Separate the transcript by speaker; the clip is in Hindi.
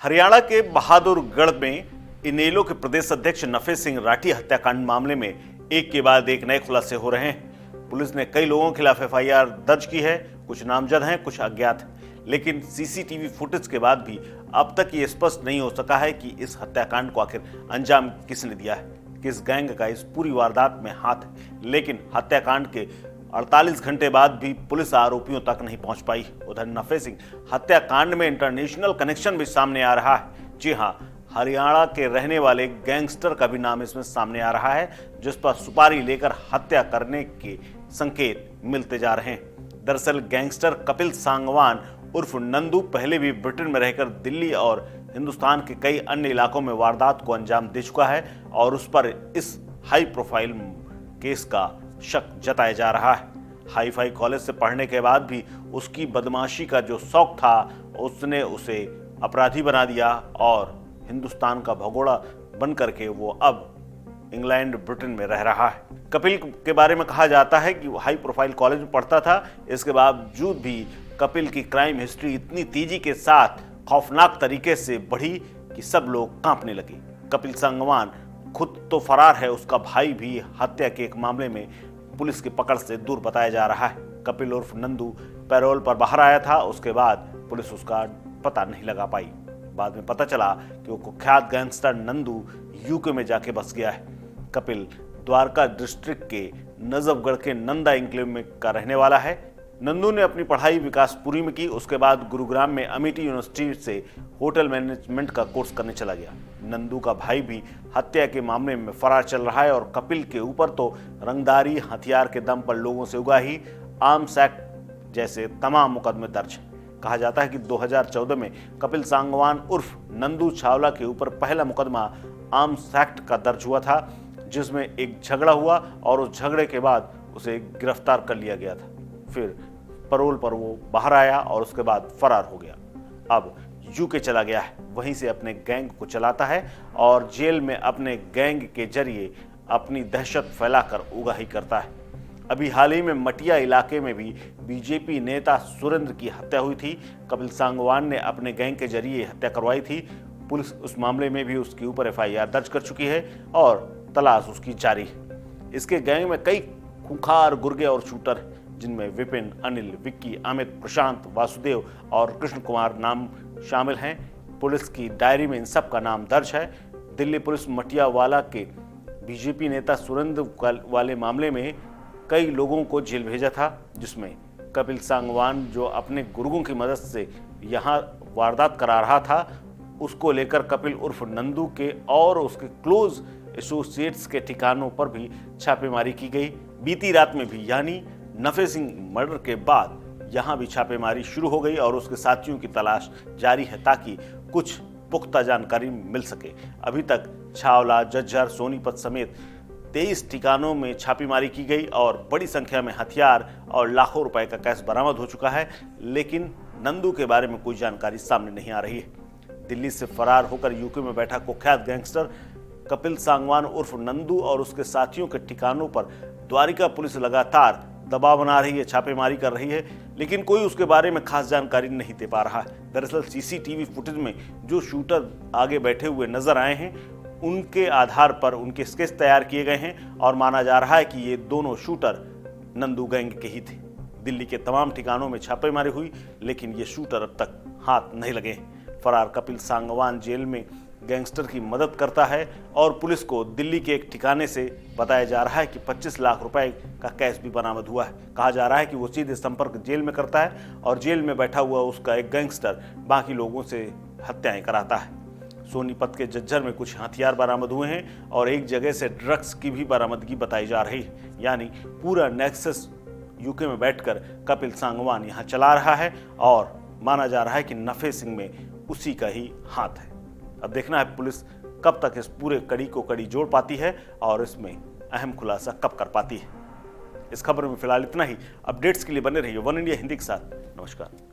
Speaker 1: हरियाणा के बहादुरगढ़ में इनेलो के प्रदेश अध्यक्ष नफे सिंह राठी हत्याकांड मामले में एक के बाद एक नए खुलासे हो रहे हैं। पुलिस ने कई लोगों के खिलाफ एफआईआर दर्ज की है, कुछ नामजद हैं, कुछ अज्ञात हैं। लेकिन सीसीटीवी फुटेज के बाद भी अब तक ये स्पष्ट नहीं हो सका है कि इस हत्याकांड को आखिर अंजाम किसने दिया है, किस गैंग का इस पूरी वारदात में हाथ है। लेकिन हत्याकांड के 48 घंटे बाद भी पुलिस आरोपियों तक नहीं पहुंच पाई। उधर नफे सिंह हत्याकांड में इंटरनेशनल कनेक्शन भी सामने आ रहा है। जी हां, हरियाणा के रहने वाले गैंगस्टर का भी नाम इसमें सामने आ रहा है, जिस पर सुपारी लेकर हत्या करने के संकेत मिलते जा रहे हैं। दरअसल गैंगस्टर कपिल सांगवान उर्फ नंदू पहले भी ब्रिटेन में रहकर दिल्ली और हिंदुस्तान के कई अन्य इलाकों में वारदात को अंजाम दे चुका है और उस पर इस हाई प्रोफाइल केस का शक जताया जा रहा है। हाई फाई कॉलेज से पढ़ने के बाद भी उसकी बदमाशी का जो शौक था उसने उसे अपराधी बना दिया और हिंदुस्तान का भगोड़ा बन करके वो अब इंग्लैंड ब्रिटेन में रह रहा है। कपिल के बारे में कहा जाता है कि वो हाई प्रोफाइल कॉलेज में पढ़ता था, इसके बावजूद भी कपिल की क्राइम हिस्ट्री इतनी तेजी के साथ खौफनाक तरीके से बढ़ी कि सब लोग कांपने लगे। कपिल सांगवान खुद तो फरार है, उसका भाई भी हत्या के एक मामले में पुलिस की पकड़ से दूर बताया जा रहा है। कपिल उर्फ नंदू पैरोल पर बाहर आया था, उसके बाद पुलिस उसका पता नहीं लगा पाई। बाद में पता चला कि वो कुख्यात गैंगस्टर नंदू यूके में जाके बस गया है। कपिल द्वारका डिस्ट्रिक्ट के नजफगढ़ के नंदा एन्क्लेव में का रहने वाला है। नंदू ने अपनी पढ़ाई विकासपुरी में की, उसके बाद गुरुग्राम में अमिटी यूनिवर्सिटी से होटल मैनेजमेंट का कोर्स करने चला गया। नंदू का भाई भी हत्या के मामले में फरार चल रहा है और कपिल के ऊपर तो रंगदारी हथियार के दम पर लोगों से उगाही आर्म्स एक्ट जैसे तमाम मुकदमे दर्ज हैं। कहा जाता है कि 2014 में कपिल सांगवान उर्फ नंदू छावला के ऊपर पहला मुकदमा आर्म्स एक्ट का दर्ज हुआ था, जिसमें एक झगड़ा हुआ और उस झगड़े के बाद उसे गिरफ्तार कर लिया गया था। फिर पैरोल पर वो बाहर आया और उसके बाद फरार हो गया। अब यूके चला गया है, वहीं से अपने गैंग को चलाता है और जेल में अपने गैंग के जरिए अपनी दहशत फैलाकर उगाही करता है। अभी हाल ही में मटिया इलाके में भी बीजेपी नेता सुरेंद्र की हत्या हुई थी। कपिल सांगवान ने अपने गैंग के जरिए हत्या करवाई थी। पुलिस उस मामले में भी उसके ऊपर एफआईआर दर्ज कर चुकी है और तलाश उसकी जारी है। इसके गैंग में कई खूंखार गुर्गे और शूटर हैं, जिनमें विपिन, अनिल, विक्की, अमित, प्रशांत, वासुदेव और कृष्ण कुमार नाम शामिल हैं। पुलिस की डायरी में इन सब का नाम दर्ज है। दिल्ली पुलिस मटियावाला के बीजेपी नेता सुरेंद्र वाले मामले में कई लोगों को जेल भेजा था, जिसमें कपिल सांगवान जो अपने गुर्गों की मदद से यहाँ वारदात करा रहा था, उसको लेकर कपिल उर्फ नंदू के और उसके क्लोज एसोसिएट्स के ठिकानों पर भी छापेमारी की गई। बीती रात में भी यानी नफे सिंह मर्डर के बाद यहां भी छापेमारी शुरू हो गई और उसके साथियों की तलाश जारी है ताकि कुछ पुख्ता जानकारी मिल सके। अभी तक छावला, जज्जर, सोनीपत समेत 23 ठिकानों में छापेमारी की गई और बड़ी संख्या में हथियार और लाखों रुपए का कैश बरामद हो चुका है, लेकिन नंदू के बारे में कोई जानकारी सामने नहीं आ रही है। दिल्ली से फरार होकर यूके में बैठा कुख्यात गैंगस्टर कपिल सांगवान उर्फ नंदू और उसके साथियों के ठिकानों पर द्वारिका पुलिस लगातार दबाव बना रही है, छापेमारी कर रही है, लेकिन कोई उसके बारे में खास जानकारी नहीं दे पा रहा है। दरअसल सीसीटीवी फुटेज में जो शूटर आगे बैठे हुए नजर आए हैं, उनके आधार पर उनके स्केच तैयार किए गए हैं और माना जा रहा है कि ये दोनों शूटर नंदू गैंग के ही थे। दिल्ली के तमाम ठिकानों में छापेमारी हुई, लेकिन ये शूटर अब तक हाथ नहीं लगे। फरार कपिल सांगवान जेल में गैंगस्टर की मदद करता है और पुलिस को दिल्ली के एक ठिकाने से बताया जा रहा है कि 25 लाख रुपए का कैश भी बरामद हुआ है। कहा जा रहा है कि वो सीधे संपर्क जेल में करता है और जेल में बैठा हुआ उसका एक गैंगस्टर बाकी लोगों से हत्याएं कराता है। सोनीपत के जज्जर में कुछ हथियार बरामद हुए हैं और एक जगह से ड्रग्स की भी बरामदगी बताई जा रही है। यानी पूरा नेक्सस यूके में बैठकर कपिल सांगवान यहाँ चला रहा है और माना जा रहा है कि नफे सिंह में उसी का ही हाथ है। अब देखना है पुलिस कब तक इस पूरे कड़ी को कड़ी जोड़ पाती है और इसमें अहम खुलासा कब कर पाती है। इस खबर में फिलहाल इतना ही। अपडेट्स के लिए बने रहिए वन इंडिया हिंदी के साथ। नमस्कार।